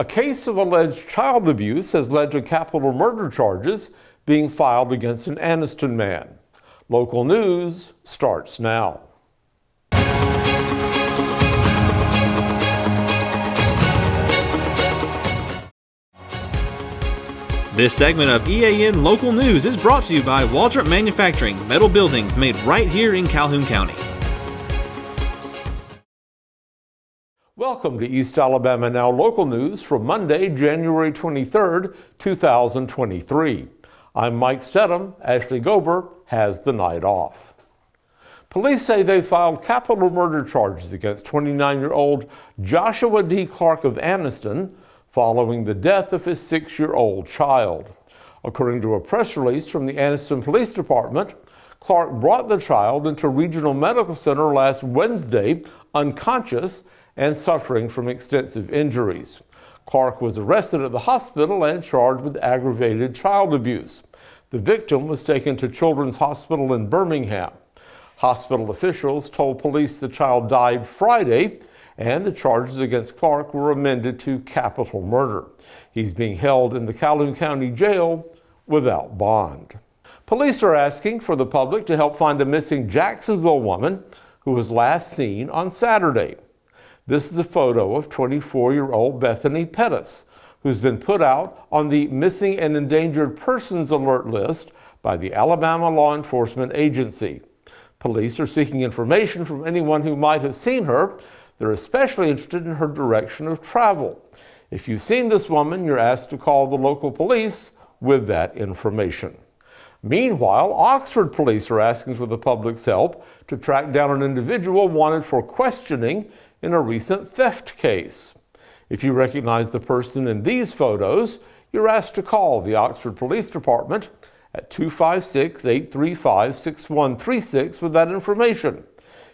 A case of alleged child abuse has led to capital murder charges being filed against an Anniston man. Local news starts now. This segment of EAN Local News is brought to you by Waldron Manufacturing, metal buildings made right here in Calhoun County. Welcome to East Alabama Now Local News for Monday, January 23rd, 2023. I'm Mike Stedham. Ashley Gober has the night off. Police say they filed capital murder charges against 29-year-old Joshua D. Clark of Anniston following the death of his 6-year-old child. According to a press release from the Anniston Police Department, Clark brought the child into Regional Medical Center last Wednesday unconscious and suffering from extensive injuries. Clark was arrested at the hospital and charged with aggravated child abuse. The victim was taken to Children's Hospital in Birmingham. Hospital officials told police the child died Friday, and the charges against Clark were amended to capital murder. He's being held in the Calhoun County Jail without bond. Police are asking for the public to help find a missing Jacksonville woman who was last seen on Saturday. This is a photo of 24-year-old Bethany Pettis, who's been put out on the Missing and Endangered Persons Alert list by the Alabama Law Enforcement Agency. Police are seeking information from anyone who might have seen her. They're especially interested in her direction of travel. If you've seen this woman, you're asked to call the local police with that information. Meanwhile, Oxford police are asking for the public's help to track down an individual wanted for questioning in a recent theft case. If you recognize the person in these photos, you're asked to call the Oxford Police Department at 256-835-6136 with that information.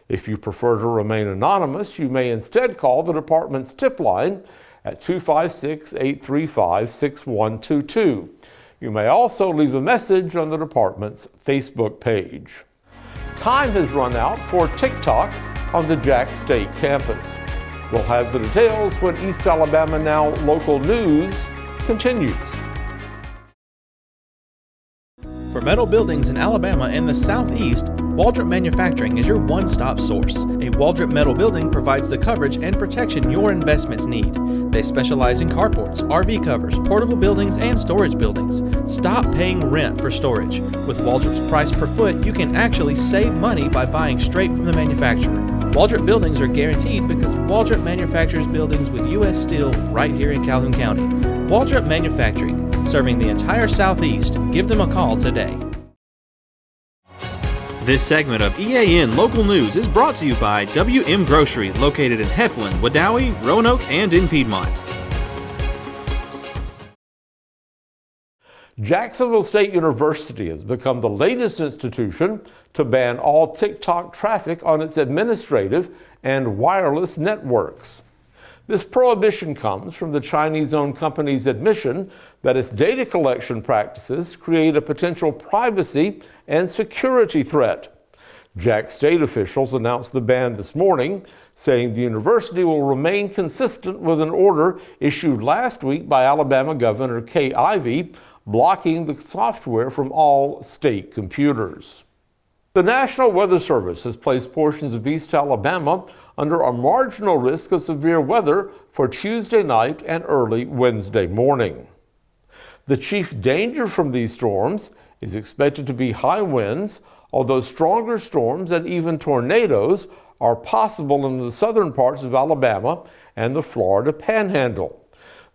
If you prefer to remain anonymous, you may instead call the department's tip line at 256-835-6122. You may also leave a message on the department's Facebook page. Time has run out for TikTok on the Jack State campus. We'll have the details when East Alabama Now Local News continues. For metal buildings in Alabama and the Southeast, Waldron Manufacturing is your one-stop source. A Waldron metal building provides the coverage and protection your investments need. They specialize in carports, RV covers, portable buildings, and storage buildings. Stop paying rent for storage. With Waldron's price per foot, you can actually save money by buying straight from the manufacturer. Waldron buildings are guaranteed because Waldron manufactures buildings with U.S. steel right here in Calhoun County. Waldron Manufacturing, serving the entire Southeast. Give them a call today. This segment of EAN Local News is brought to you by WM Grocery, located in Heflin, Wadowee, Roanoke, and in Piedmont. Jacksonville State University has become the latest institution to ban all TikTok traffic on its administrative and wireless networks. This prohibition comes from the Chinese-owned company's admission that its data collection practices create a potential privacy and security threat. Jack State officials announced the ban this morning, saying the university will remain consistent with an order issued last week by Alabama Governor Kay Ivey, blocking the software from all state computers. The National Weather Service has placed portions of East Alabama under a marginal risk of severe weather for Tuesday night and early Wednesday morning. The chief danger from these storms is expected to be high winds, although stronger storms and even tornadoes are possible in the southern parts of Alabama and the Florida Panhandle.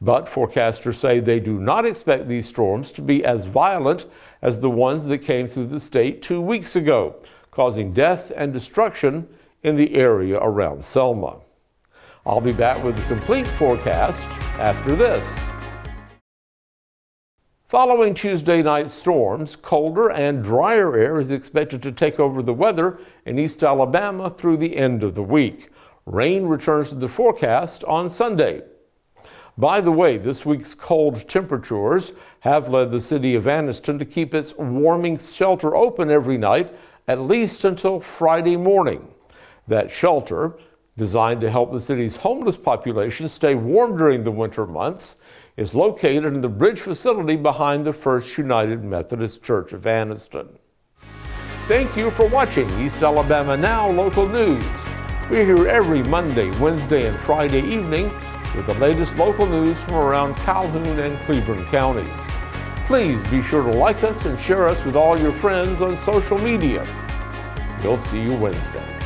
But forecasters say they do not expect these storms to be as violent as the ones that came through the state 2 weeks ago, causing death and destruction in the area around Selma. I'll be back with the complete forecast after this. Following Tuesday night storms, colder and drier air is expected to take over the weather in East Alabama through the end of the week. Rain returns to the forecast on Sunday. By the way, this week's cold temperatures have led the city of Anniston to keep its warming shelter open every night, at least until Friday morning. That shelter, designed to help the city's homeless population stay warm during the winter months, is located in the bridge facility behind the First United Methodist Church of Anniston. Thank you for watching East Alabama Now Local News. We're here every Monday, Wednesday, and Friday evening with the latest local news from around Calhoun and Cleveland counties. Please be sure to like us and share us with all your friends on social media. We'll see you Wednesday.